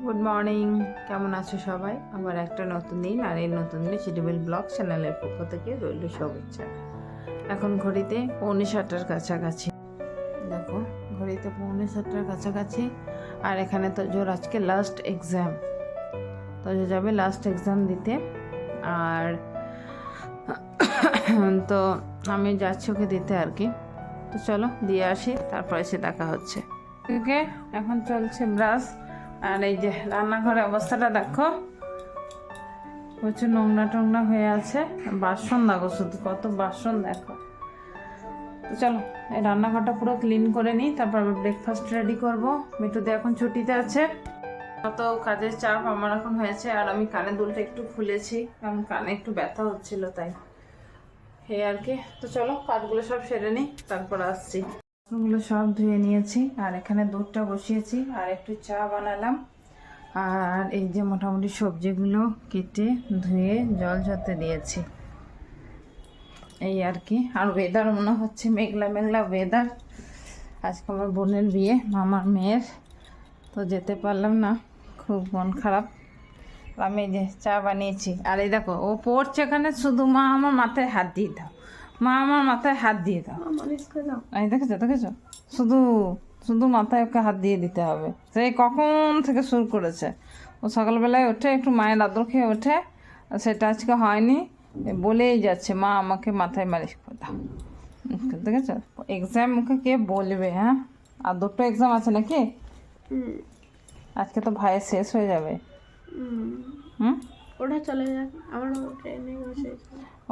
Good morning, কেমন আছো সবাই? আবার একটা নতুন দিন, আর এই নতুন দিনে সিডিবেল ব্লগ চ্যানেলের পক্ষ থেকে রইল শুভেচ্ছা। এখন ঘড়িতে 6:45 কাছাকাছি, দেখো ঘড়িতে 6:45 কাছাকাছি। আর এখানে তো জোর আজকে লাস্ট এক্সাম, তো যাবে লাস্ট এক্সাম দিতে। আর তো আমি যাচ্ছি ওকে দিতে আর কি। তো চলো দিয়ে আসি, তারপরে সে দেখা হচ্ছে। ওকে, এখন চলছে ব্রাশ। আর এই যে রান্নাঘরের অবস্থাটা দেখো, প্রচুর নোংরা টোংরা হয়ে আছে। বাসন দেখো, শুধু কত বাসন দেখো। তো চলো এই রান্নাঘরটা পুরো ক্লিন করে নিই, তারপর ব্রেকফাস্ট রেডি করবো। মিঠুদি এখন ছুটিতে আছে, কত কাজের চাপ আমার এখন হয়েছে। আর আমি কানের দুলটা একটু খুলেছি, কারণ কানে একটু ব্যথা হচ্ছিল, তাই এই আর কি। তো চলো কাজগুলো সব সেরে নিই, তারপর আসছি। বাসনগুলো সব ধুয়ে নিয়েছি, আর এখানে দুধটা বসিয়েছি, আর একটু চা বানালাম। আর এই যে মোটামুটি সবজিগুলো কেটে ধুয়ে জল ঝরতে দিয়েছি, এই আর কি। আর ওয়েদার মনে হচ্ছে মেঘলা মেঘলা ওয়েদার। আজকে আমার বোনের বিয়ে, মামার মেয়ের, তো যেতে পারলাম না, খুব মন খারাপ। আমি এই যে চা বানিয়েছি, আর এই দেখো ও পড়ছে এখানে, শুধু মা আমার মাথায় হাত দিয়ে দাও, মা আমার মাথায় হাত দিয়ে দাও। এই দেখেছো, শুধু শুধু মাথায় ওকে হাত দিয়ে দিতে হবে। সেই কখন থেকে শুরু করেছে, ও সকালবেলায় ওঠে একটু মায়ের আদর খেয়ে ওঠে, সেটা আজকে হয়নি, বলেই যাচ্ছে মা আমাকে মাথায় মালিশ করে দাও। দেখেছো, এক্সাম মুখে কে বলবে? হ্যাঁ, আর দুটো এক্সাম আছে নাকি? আজকে তো ভাইয়ের শেষ হয়ে যাবে। ওটা চলে যাক, আমার ট্রেনে বসে।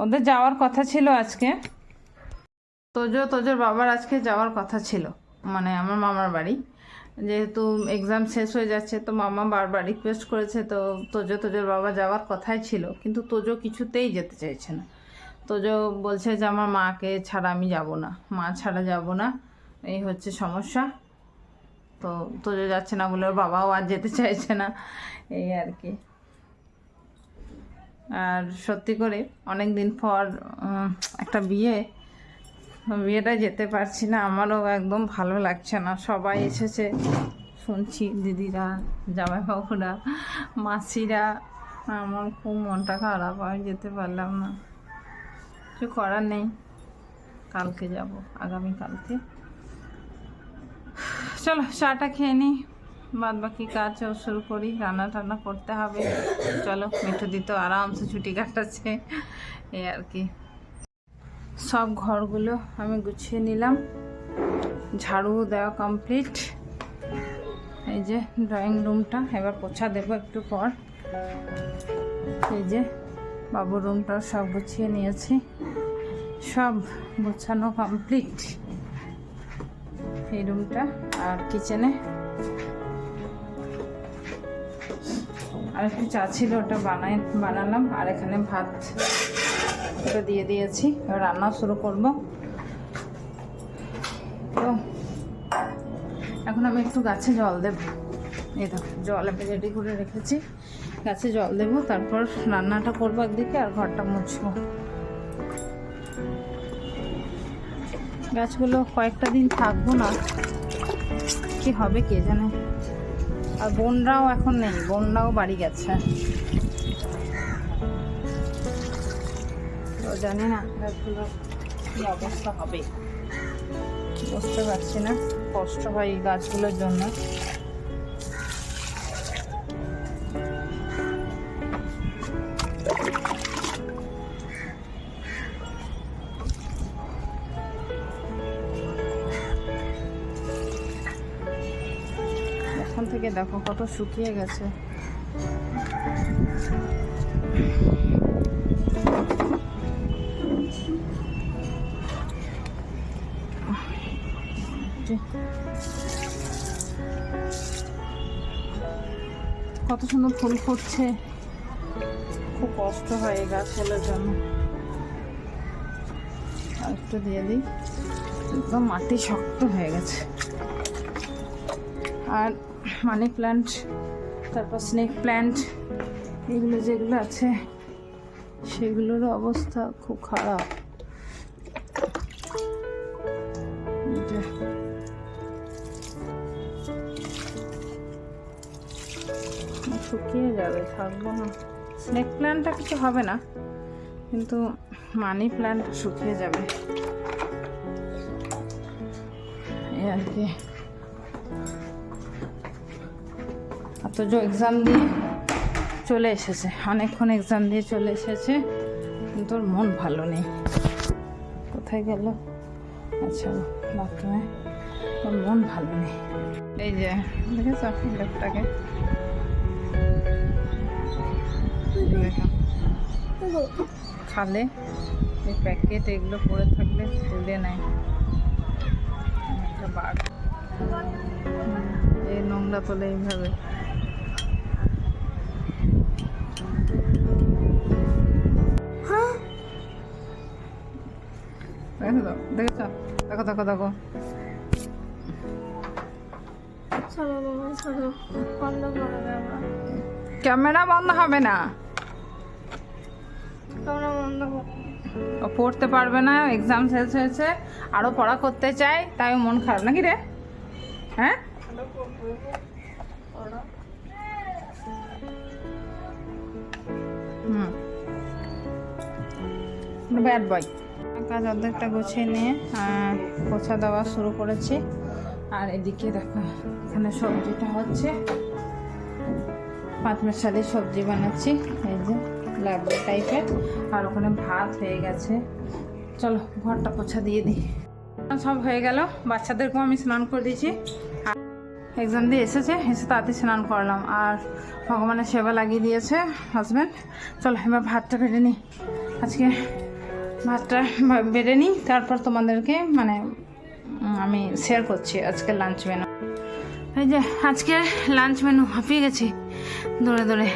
ওদের যাওয়ার কথা ছিল আজকে, তোজোর বাবার আজকে যাওয়ার কথা ছিল, মানে আমার মামার বাড়ি। যেহেতু এক্সাম শেষ হয়ে যাচ্ছে, তো মামা বারবার রিকোয়েস্ট করেছে, তো তোজোর বাবা যাওয়ার কথাই ছিল, কিন্তু তোজো কিছুতেই যেতে চাইছে না। তোজো বলছে যে আমার মাকে ছাড়া আমি যাব না, মা ছাড়া যাব না, এই হচ্ছে সমস্যা। তো তোজো যাচ্ছে না বলে ওর বাবাও আর যেতে চাইছে না, এই আর কি। আর সত্যি করে অনেক দিন পর একটা বিয়েটা যেতে পারছি না, আমারও একদম ভালো লাগছে না। সবাই এসেছে শুনছি, দিদিরা, জামাইবাবুরা, মাসিরা, আমার খুব মনটা খারাপ, আমি যেতে পারলাম না। কিছু করার নেই, কালকে যাব, আগামীকালকে। চলো চাটা খেয়ে নিই, বাদ বাকি কাজ শুরু করি। রান্না টান্না করতে হবে। চলো, মিঠুদি তো আরামসে ছুটি কাটাচ্ছে, এই আর কি। সব ঘরগুলো আমি গুছিয়ে নিলাম, ঝাড়ু দেওয়া কমপ্লিট। এই যে ড্রয়িং রুমটা এবার পোছা দেবো একটু পর। এই যে বাবুর রুমটাও সব গুছিয়ে নিয়েছি, সব গোছানো কমপ্লিট। এই রুমটা আর কিচেনে আর একটু চা ছিল, ওটা বানালাম। আর এখানে ভাত ওটা দিয়ে দিয়েছি, এবার রান্না শুরু করব। তো এখন আমি একটু গাছে জল দেব, এই দেখো জল আমি রেডি করে রেখেছি, গাছে জল দেব, তারপর রান্নাটা করবো একদিকে, আর ঘরটা মুছবো। গাছগুলো কয়েকটা দিন থাকবো না, কি হবে কে জানে। আর বোনরাও এখন নেই, বোনরাও বাড়ি গেছে, তো জানি না গাছগুলো কি অবস্থা হবে, বুঝতে পারছি না। কষ্ট হয় এই গাছগুলোর জন্য। এখন থেকে দেখো কত শুকিয়ে গেছে। কত সুন্দর ফুল ফুটছে, খুব কষ্ট হয় এই গাছগুলোর জন্য। আর একটু দিয়ে দিই, একদম মাটি শক্ত হয়ে গেছে। আর মানি প্ল্যান্ট, তারপর স্নেক প্ল্যান্ট, এগুলো যেগুলো আছে সেগুলোরও অবস্থা খুব খারাপ। শুকিয়ে যাবে, থাকবো না। স্নেক প্ল্যান্টটা কিছু হবে না, কিন্তু মানি প্ল্যান্ট শুকিয়ে যাবে এই আর কি। অথচ এক্সাম দিয়ে চলে এসেছে, অনেকক্ষণ এক্সাম দিয়ে চলে এসেছে, কিন্তু ওর মন ভালো নেই। কোথায় গেল? আচ্ছা, বাথরুমে। ওর মন ভালো নেই। এই যে দেখেছ লোকটাকে, খালে এই প্যাকেট এগুলো পড়ে থাকলে তুলে নেয়। একটা বাঘ এই নোংরা তোলে এইভাবে। দেখেছ? দেখো দেখো দেখো, চলো বাবা চলো, বন্ধ করে দেবো। ক্যামেরা বন্ধ হবে না, ক্যামেরা বন্ধ করো। ও পড়তে পারবে না, এক্সাম শেষ হয়েছে, আরো পড়া করতে চাই, তাই ওর মন খারাপ নাকি রে? হ্যাঁ, ব্যাড বয়। কাজ অর্ধেকটা গুছিয়ে নিয়ে পোছা দেওয়া শুরু করেছি। আর এদিকে দেখো, এখানে সবজিটা হচ্ছে, পাঁচ মশালি সবজি বানাচ্ছি, এই যে লাবড়া টাইপের। আর ওখানে ভাত হয়ে গেছে। চলো ঘরটা পোছা দিয়ে দিই। সব হয়ে গেল, বাচ্চাদেরকেও আমি স্নান করে দিয়েছি। এক্সাম দিয়ে এসে তাড়াতাড়ি স্নান করলাম, আর ভগবানের সেবা লাগিয়ে দিয়েছে হাজব্যান্ড। চলো এবার ভাতটা বেড়ে নিই। আজকে ভাতটা বেড়ে নিই, তারপর তোমাদেরকে মানে আমি শেয়ার করছি আজকে লাঞ্চ মেনু। এই যে আজকে লাঞ্চ মেনু, হাঁপিয়ে গেছি দৌড়ে দৌড়ে।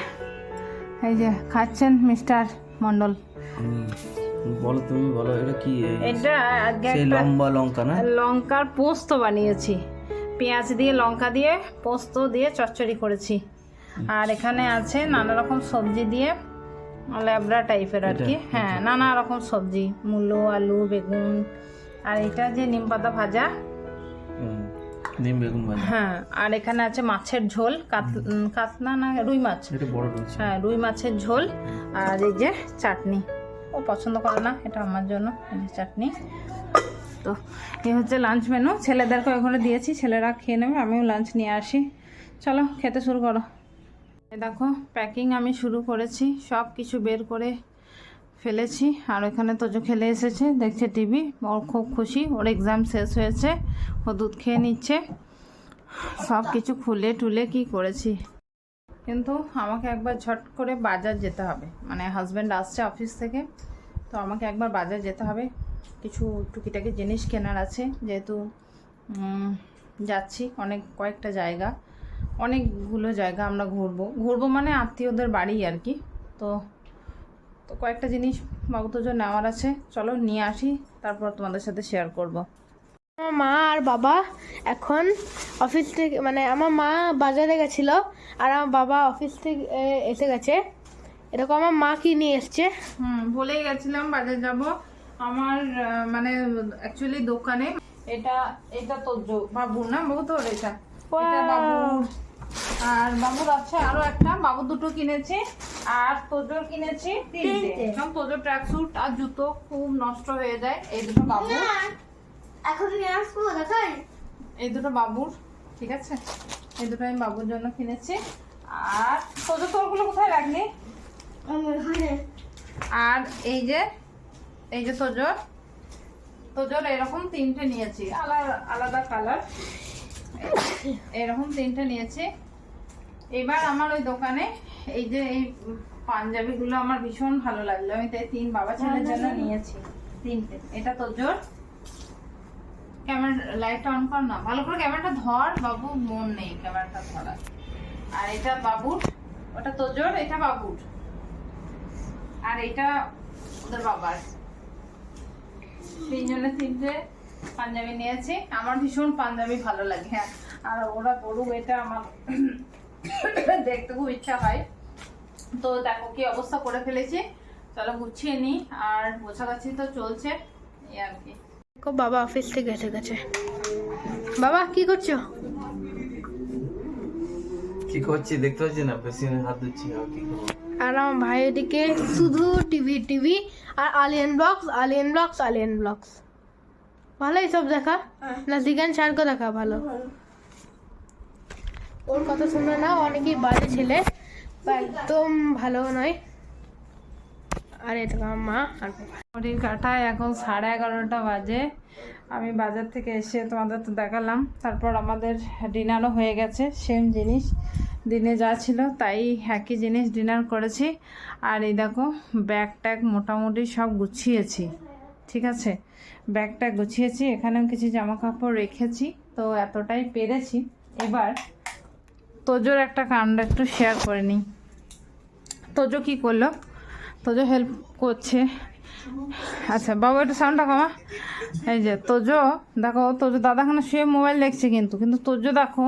এই যে খাচ্ছেন মিস্টার মণ্ডল। বলো, তুমি বলো এটা কি? এটা আজকে সেই লম্বা লঙ্কা না? লঙ্কার পোস্ত বানিয়েছি, পেঁয়াজ দিয়ে লঙ্কা দিয়ে পোস্ত দিয়ে চচ্চড়ি করেছি। আর এখানে আছে নানা রকম সবজি দিয়ে ল্যাবড়া টাইপের আর কি। হ্যাঁ, নানা রকম সবজি, মূলো, আলু, বেগুন। আর এটা যে নিম পাতা ভাজা, ডিম বেগুন ভাজা। হ্যাঁ, আর এখানে আছে মাছের ঝোল, কাতলা না রুই মাছ, এটা বড় রয়েছে। হ্যাঁ রুই মাছের ঝোল। আর এই যে চাটনি, ও পছন্দ করে না, এটা আমার জন্য চাটনি। তো এই হচ্ছে লাঞ্চ মেনু। ছেলেদেরকে ওখানে দিয়েছি, ছেলেরা খেয়ে নেবে, আমিও লাঞ্চ নিয়ে আসি। চলো খেতে শুরু করো। দেখো প্যাকিং আমি শুরু করেছি, সব কিছু বের করে ফেলেছি। আর ওখানে তোজো খেলে এসেছে, দেখছে টিভি, ওর খুব খুশি, ওর এক্সাম শেষ হয়েছে, ও দুধ খেয়ে নিচ্ছে। সব কিছু খুলে টুলে কি করেছি। কিন্তু আমাকে একবার ঝট করে বাজার যেতে হবে, মানে হাজব্যান্ড আসছে অফিস থেকে, তো আমাকে একবার বাজার যেতে হবে। কিছু টুকিটাকি জিনিস কেনার আছে, যেহেতু যাচ্ছি কয়েকটা জায়গা, অনেকগুলো জায়গা আমরা ঘুরবো মানে আত্মীয়দের বাড়ি আর কি। তো কয়েকটা জিনিস বাবু তোজো নেওয়ার আছে, চলো নিয়ে আসি, তারপর তোমাদের সাথে শেয়ার করব। আমার মা আর বাবা এখন অফিস থেকে, মানে আমার মা বাজারে গেছিল আর আমার বাবা অফিস থেকে এসে গেছে। এরকম আমার মা কি নিয়ে এসছে। বলেই গেছিলাম বাজার যাব আমার, মানে অ্যাকচুয়ালি দোকানে। এটা তোজো বাবুর না, বাবু তোর এটা বাবুর। আর বাবুর আছে আরো একটা, বাবু দুটো কিনেছি, আর তোজোর কিনেছি তিনটে। কারণ তোজোর ট্র্যাক স্যুট আর জুতো খুব নষ্ট হয়ে যায়, এই দুটো বাবুর। এখন নিয়ে আসবো, দেখাই। এই দুটো বাবুর, ঠিক আছে, এই দুটো আমি বাবুর জন্য কিনেছি। আর তোজো তোরগুলো কোথায় রাখলি? আর এই যে তোজোর এরকম তিনটে নিয়েছি, আলাদা কালার, এরকম তিনটে নিয়েছি। এবার আমার ওই দোকানে এই যে এই পাঞ্জাবিগুলো আমার ভীষণ ভালো লাগলো, আমি তাই বাবা ছেলের জন্য নিয়েছি তিনটে। এটা তোজোর, ক্যামেরা লাইটটা অন কর না, ভালো করে ক্যামেরাটা ধর, বাবু মন নেই ক্যামেরাটা ধরার। আর এটা বাবুর, ওটা তোজোর, এটা বাবুর, আর এটা ওদের বাবার। তিনজনে তিনটে পাঞ্জাবি নিয়েছি, আমার ভীষণ পাঞ্জাবি ভালো লাগে। হ্যাঁ, আর ওরা পড়ুক, এটা আমার দেখতে খুব ইচ্ছা হয়। তো দেখো কি অবস্থা করে ফেলেছি, চলো গুছিয়ে নিই। আর গোছাগাছি তো চলছে এই আর কি। বাবা অফিস থেকে এসে গেছে। বাবা কি করছো? কি করছি দেখতে পাচ্ছি না, পেছনে হাত দিচ্ছি আর কি করবো। আর আমার ভাই ওদিকে শুধু টিভি আর আলিয়ান ব্লগস ভালো এইসব দেখা না, জিগান স্যারকে দেখা ভালো। ওর কথা শুনে না, অনেকেই বাজে ছেলে বা একদম ভালো নয়। আর এটা আমার মা আর বাবা। ঘড়ির কাঁটায় এখন 11:30 বাজে। আমি বাজার থেকে এসে তোমাদের তো দেখালাম, তারপর আমাদের ডিনারও হয়ে গেছে। সেম জিনিস দিনে যা ছিল তাই একই জিনিস ডিনার করেছি। আর এই দেখো ব্যাগ ট্যাগ মোটামুটি সব গুছিয়েছি, ঠিক আছে, ব্যাগ ট্যাগ গুছিয়েছি। এখানেও কিছু জামা কাপড় রেখেছি, তো এতটাই পেরেছি। এবার তোজোর একটা কাণ্ড একটু শেয়ার করে নিই। তোজো কী করলো, তোজো হেল্প করছে। আচ্ছা বাবু একটু সাউন্ডটা কমা। এই যে তোজো দেখো, তোজো দাদাখানে শুয়ে মোবাইল দেখছে, কিন্তু তোজো দেখো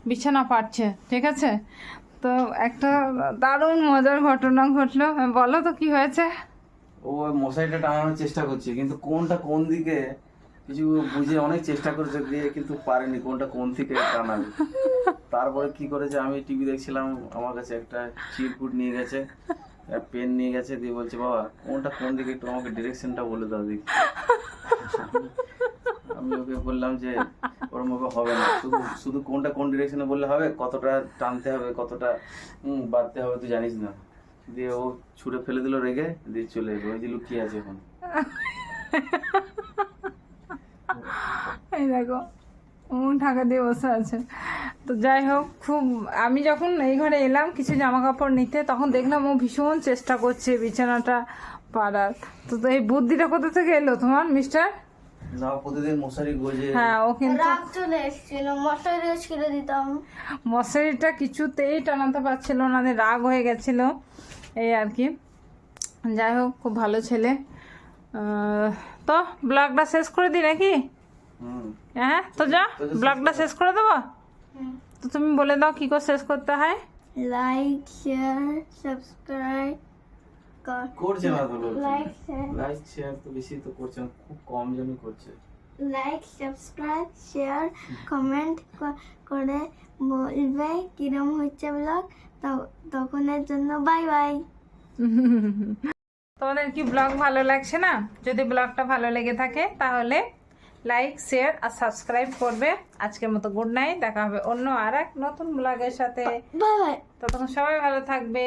বিছানা পাচ্ছে, ঠিক আছে। তো একটা দারুণ মজার ঘটনা ঘটলো, বলো তো কি হয়েছে। ও মশারিটা টানানোর চেষ্টা করছে, কিন্তু কোনটা কোন দিকে কিছু বুঝে অনেক চেষ্টা করেছে দিয়ে, কিন্তু পারেনি কোনটা কোন দিকে টানাবে। তারপরে কি করেছে, আমি টিভি দেখছিলাম, আমার কাছে একটা চিরকুট নিয়ে গেছে, পেন নিয়ে গেছে, দিয়ে বলছে বাবা কোনটা কোন দিকে একটু আমাকে ডিরেকশনটা বলে দাও দেখি। আমি ওকে বললাম যে ওরম ভাবে হবে না, শুধু শুধু কোনটা কোন ডিরেকশনে বললে হবে, কতটা টানতে হবে কতটা বাঁধতে হবে তুই জানিস না। দিয়ে ও ছুঁড়ে ফেলে দিল রেগে, দিয়ে চলে এলো, ওই যে লুকিয়ে আছে এখন। এই দেখো ঢাকা দিয়ে বসে আছে। তো যাই হোক, খুব আমি যখন এই ঘরে এলাম কিছু জামা কাপড় নিতে, তখন দেখলাম ও ভীষণ চেষ্টা করছে বিছানাটা পাড়ার। তো এই বুদ্ধিটা কোথা থেকে এলো তোমার মিস্টার? না প্রতিদিন মশারি গোজে। হ্যাঁ ও কিন্তু রাগ চলে এসেছিল, মশারি ছেড়ে দিতাম, মশারিটা কিছুতেই টানাতে পারছিল না, দিয়ে রাগ হয়ে গেছিল এই আর কি। যাই হোক খুব ভালো ছেলে। তো ব্লগটা শেষ করে দিই নাকি? হ্যাঁ তো যা ব্লগটা শেষ করে দেবো। তো তুমি বলে দাও কি করে শেষ করতে হয়। লাইক শেয়ার সাবস্ক্রাইব করছে না তো লোক। লাইক শেয়ার লাইক শেয়ার তো বেশি তো করছে না, খুব কম জনই করছে। লাইক সাবস্ক্রাইব শেয়ার কমেন্ট করে বলবে কিরম হচ্ছে ব্লগ, তখনের জন্য বাই বাই। তোমাদের কি ব্লগ ভালো লাগছে না? যদি ব্লগটা ভালো লেগে থাকে তাহলে লাইক শেয়ার আর সাবস্ক্রাইব করবে। আজকের মতো গুড নাইট, দেখা হবে অন্য আর এক নতুন ব্লগের সাথে। Bye bye. ততক্ষণ সবাই ভালো থাকবে।